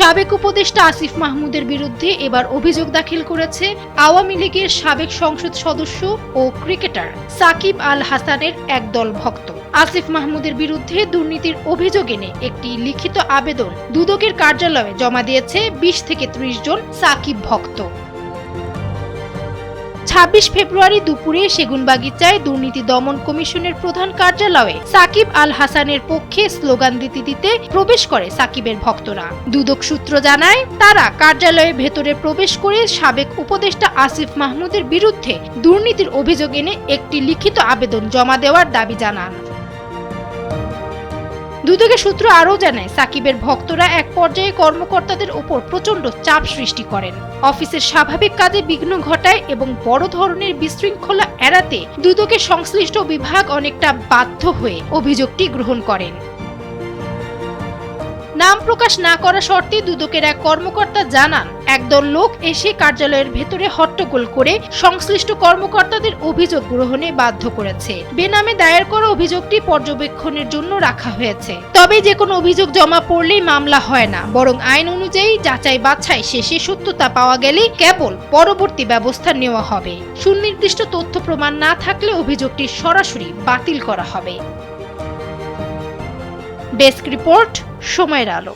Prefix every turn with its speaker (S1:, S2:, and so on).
S1: সাবেক উপদেষ্টা আসিফ মাহমুদের বিরুদ্ধে এবার অভিযোগ দাখিল করেছে আওয়ামী লীগের সাবেক সংসদ সদস্য ও ক্রিকেটার সাকিব আল হাসানের একদল ভক্ত। আসিফ মাহমুদের বিরুদ্ধে দুর্নীতির অভিযোগ এনে একটি লিখিত আবেদন দুদকের কার্যালয়ে জমা দিয়েছে ২০ থেকে ৩০ জন সাকিব ভক্ত। ২৬ ফেব্রুয়ারি দুপুরে সেগুনবাগিচায় দুর্নীতি দমন কমিশনের প্রধান কার্যালয়ে সাকিব আল হাসানের পক্ষে স্লোগান দিতে দিতে প্রবেশ করে সাকিবের ভক্তরা। দুদক সূত্র জানায়, তারা কার্যালয়ে ভেতরে প্রবেশ করে সাবেক উপদেষ্টা আসিফ মাহমুদের বিরুদ্ধে দুর্নীতির অভিযোগ এনে একটি লিখিত আবেদন জমা দেওয়ার দাবি জানান। দুদকের সূত্র আরও জানায়, সাকিবের ভক্তরা এক পর্যায়ে কর্মকর্তাদের উপর প্রচণ্ড চাপ সৃষ্টি করেন, অফিসের স্বাভাবিক কাজে বিঘ্ন ঘটায় এবং বড় ধরনের বিশৃঙ্খলা এড়াতে দুদকের সংশ্লিষ্ট বিভাগ অনেকটা বাধ্য হয়ে অভিযোগটি গ্রহণ করেন। নাম প্রকাশ না করা শর্তে দুদকের এক কর্মকর্তা জানান, একদল লোক এসে কার্যালয়ের ভেতরে হট্টগোল করে সংশ্লিষ্ট কর্মকর্তাদের অভিযোগ গ্রহণে বাধ্য করেছে। বেনামে দায়ের করা অভিযোগটি পর্যবেক্ষণের জন্য রাখা হয়েছে। তবে যে কোনো অভিযোগ জমা পড়লেই মামলা হয় না, বরং আইন অনুযায়ী যাচাই বাছাই শেষে সত্যতা পাওয়া গেলেই কেবল পরবর্তী ব্যবস্থা নেওয়া হবে। সুনির্দিষ্ট তথ্য প্রমাণ না থাকলে অভিযোগটি সরাসরি বাতিল করা হবে। ডেস্ক রিপোর্ট, সময়ের আলো।